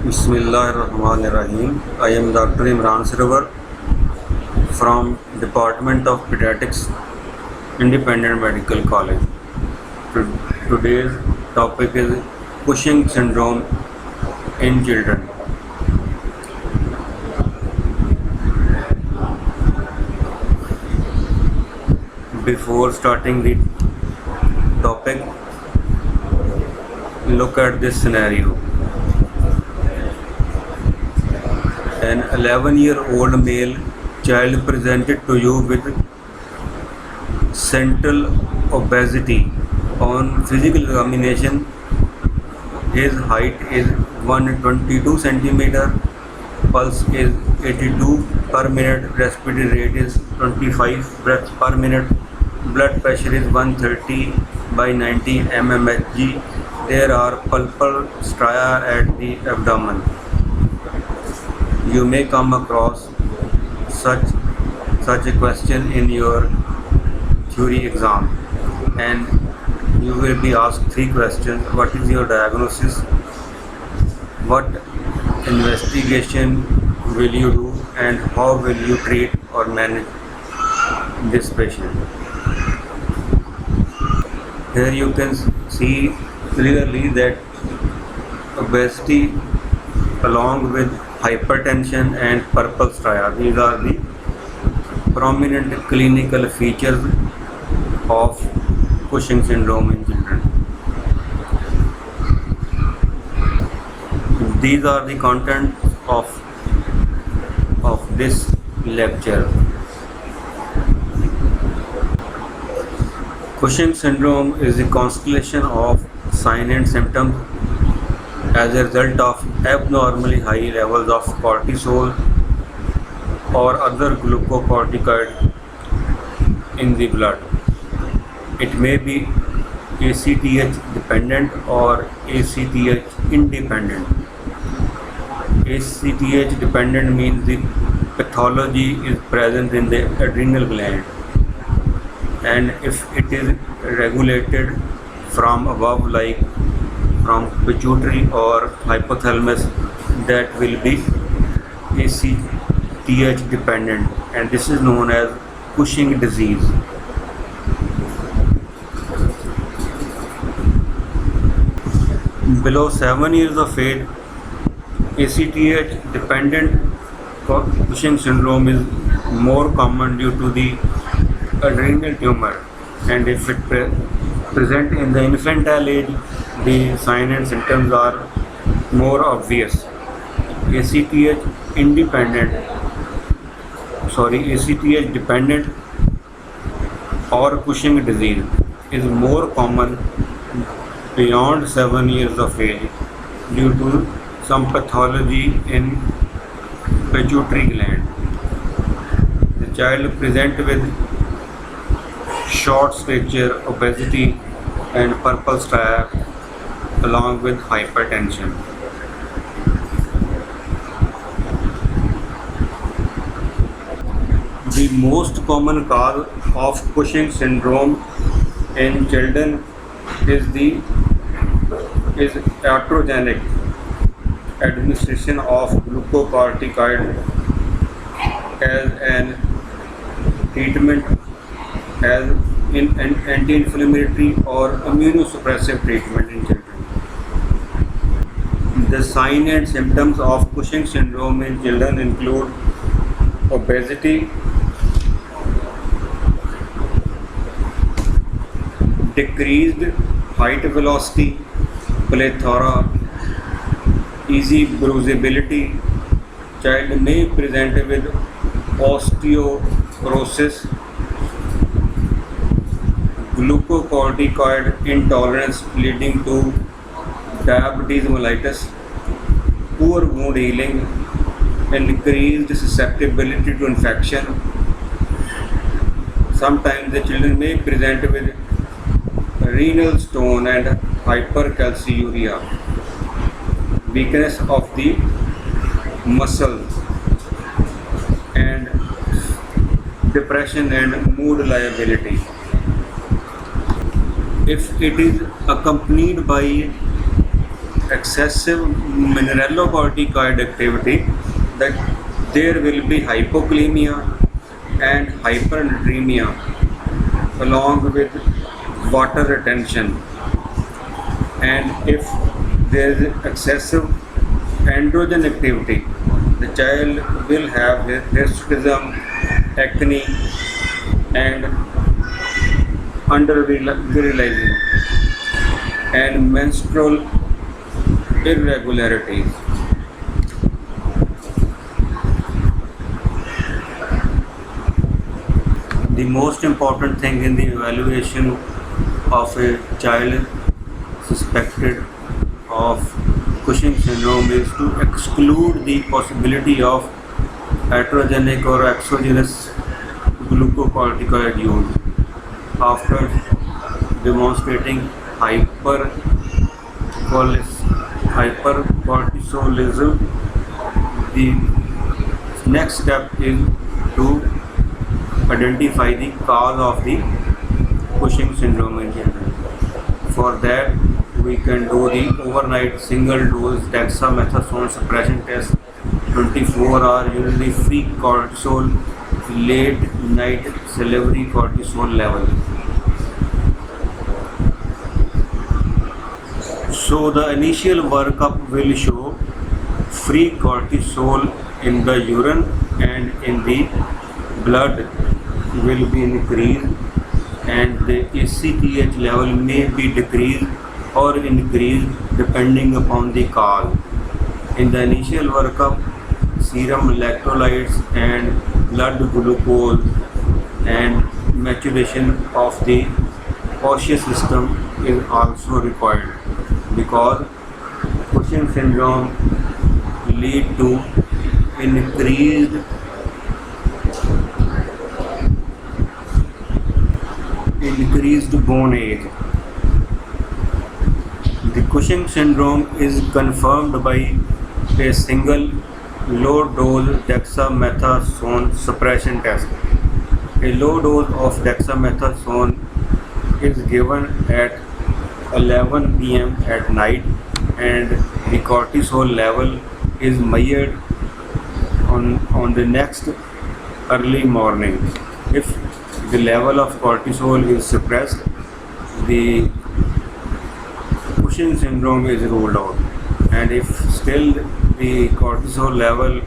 Bismillahirrahmanirrahim. I am Dr. Imran Sarwar from Department of Pediatrics, Independent Medical College. Today's topic is Cushing syndrome in children. Before starting the topic, look at this scenario. An 11-year-old male child presented to you with central obesity. On physical examination, his height is 122 centimeter, pulse is 82 per minute, respiratory rate is 25 breaths per minute, blood pressure is 130 by 90 mmHg. There are pulpal stria at the abdomen. You may come across such a question in your theory exam, and you will be asked 3 questions. What is your diagnosis? What investigation will you do, and how will you treat or manage this patient? Here you can see clearly that obesity along with hypertension and purple stria, these are the prominent clinical features of Cushing syndrome in children. These are the contents of this lecture. Cushing syndrome is the constellation of signs and symptoms as a result of abnormally high levels of cortisol or other glucocorticoid in the blood. It may be ACTH dependent or ACTH independent. ACTH dependent means the pathology is present in the adrenal gland, and if it is regulated from above, like from pituitary or hypothalamus, that will be ACTH dependent, and this is known as Cushing disease. Below 7 years of age, ACTH dependent Cushing syndrome is more common due to the adrenal tumor, and if it present in the infantile age, the signs and symptoms are more obvious. ACTH dependent or Cushing disease is more common beyond 7 years of age due to some pathology in pituitary gland. The child present with short stature, obesity and purple stria along with hypertension. The most common cause of Cushing syndrome in children is iatrogenic administration of glucocorticoid as an treatment, as in an anti-inflammatory or immunosuppressive treatment in children. The signs and symptoms of Cushing syndrome in children include obesity, decreased height velocity, plethora, easy bruisability. Child may present with osteoporosis, glucocorticoid intolerance leading to diabetes mellitus, poor wound healing, increased susceptibility to infection. Sometimes the children may present with renal stone and hypercalciuria, weakness of the muscles, and depression and mood liability. If it is accompanied by excessive mineralocorticoid activity, that there will be hypokalemia and hypernatremia along with water retention. And if there is excessive androgen activity, the child will have hirsutism, acne, and under-virilizing and menstrual irregularities. The most important thing in the evaluation of a child suspected of Cushing syndrome is to exclude the possibility of iatrogenic or exogenous glucocorticoid use. After demonstrating hypercortisolism, the next step is to identify the cause of the Cushing syndrome in children. For that, we can do the overnight single dose dexamethasone suppression test, 24-hour urinary free cortisol, late night salivary cortisol level. So the initial workup will show free cortisol in the urine and in the blood will be increased, and the ACTH level may be decreased or increased depending upon the cause. In the initial workup, serum electrolytes and blood glucose and maturation of the osseous system is also required, because Cushing syndrome lead to increased bone age. The Cushing syndrome is confirmed by a single low-dose dexamethasone suppression test. A low dose of dexamethasone is given at 11 p.m. at night, and the cortisol level is measured on the next early morning. If the level of cortisol is suppressed, the Cushing syndrome is ruled out, and if still the cortisol level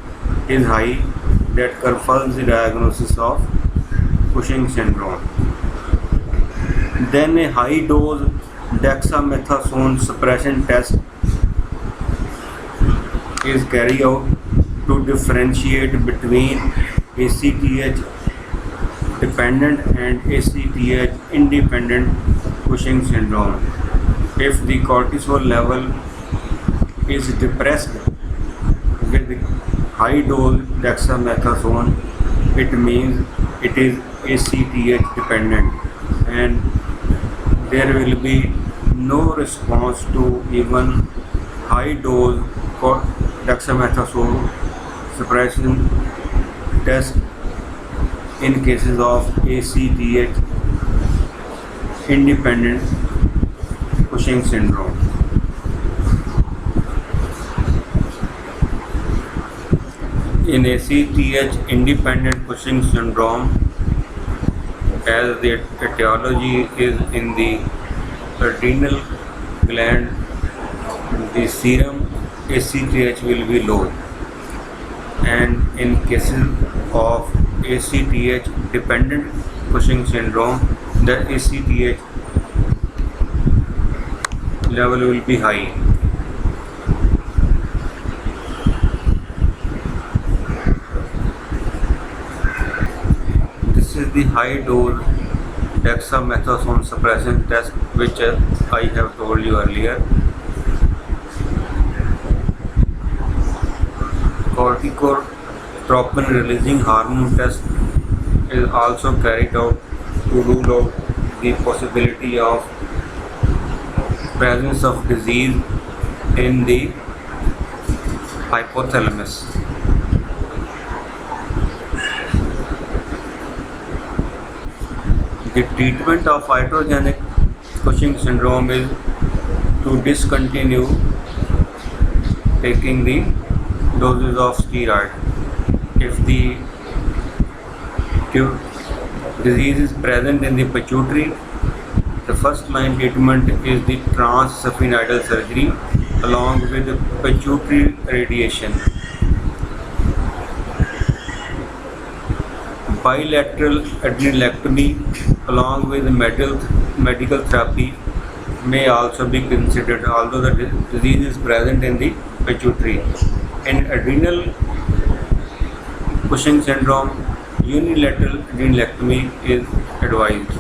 is high, that confirms the diagnosis of Cushing syndrome. Then a high dose dexamethasone suppression test is carried out to differentiate between ACTH dependent and ACTH independent Cushing syndrome. If the cortisol level is depressed with high dose dexamethasone, it means it is ACTH dependent, and there will be no response to even high dose dexamethasone suppression test in cases of ACTH independent Cushing syndrome. In ACTH independent Cushing syndrome, as the etiology is in the adrenal gland, the serum ACTH will be low, and in cases of ACTH dependent Cushing syndrome, the ACTH level will be high. This is the high dose dexamethasone suppression test, which I have told you earlier. Corticotropin releasing hormone test is also carried out to rule out the possibility of presence of disease in the hypothalamus. The treatment of iatrogenic Cushing syndrome is to discontinue taking the doses of steroid. If the disease is present in the pituitary, the first line treatment is the transsphenoidal surgery along with pituitary radiation. Bilateral adrenalectomy along with medical therapy may also be considered, although the disease is present in the pituitary. In adrenal Cushing syndrome, unilateral adrenalectomy is advised.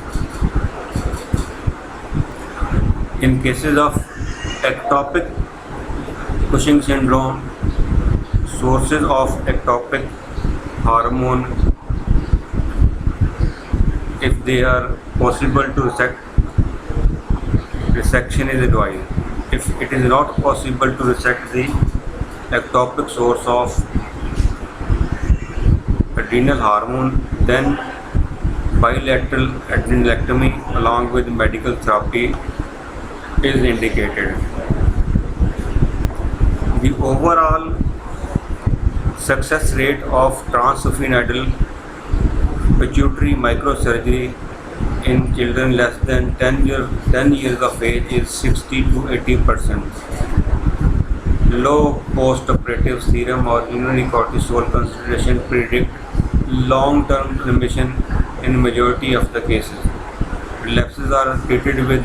In cases of ectopic Cushing syndrome, sources of ectopic hormone, if they are possible to resect, resection is advised. If it is not possible to resect the ectopic source of adrenal hormone, then bilateral adrenalectomy along with medical therapy is indicated. The overall success rate of transsphenoidal pituitary microsurgery in children less than 10 years of age is 60 to 80%. Low post-operative serum or urinary cortisol concentration predict long-term remission in majority of the cases. Relapses are treated with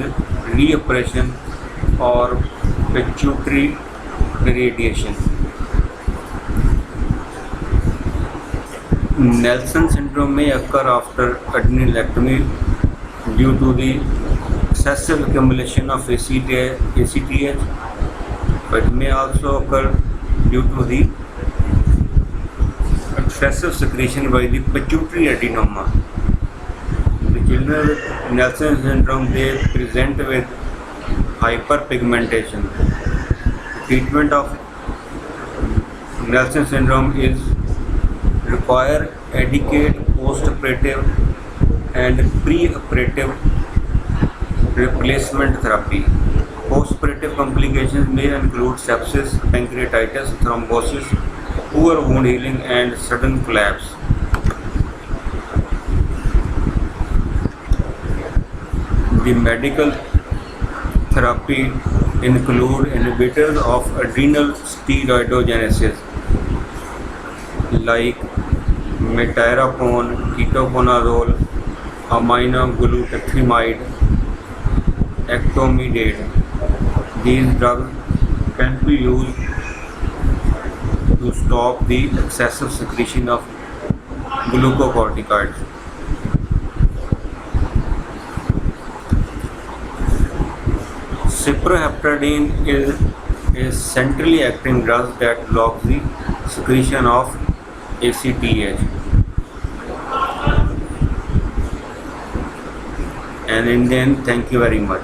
reoperation or pituitary irradiation. Nelson syndrome may occur after adrenalectomy due to the excessive accumulation of ACTH, but it may also occur due to the excessive secretion by the pituitary adenoma. The children with Nelson syndrome, they present with hyperpigmentation. Treatment of Nelson syndrome is require adequate post-operative and pre-operative replacement therapy. Post-operative complications may include sepsis, pancreatitis, thrombosis, poor wound healing, and sudden collapse. The medical therapy include inhibitors of adrenal steroidogenesis like metirapone, ketoconazole, aminoglutathione, actomidate. These drugs can be used to stop the excessive secretion of glucocorticoids. Cyproheptadine is a centrally acting drug that blocks the secretion of ACTH. And in the end, thank you very much.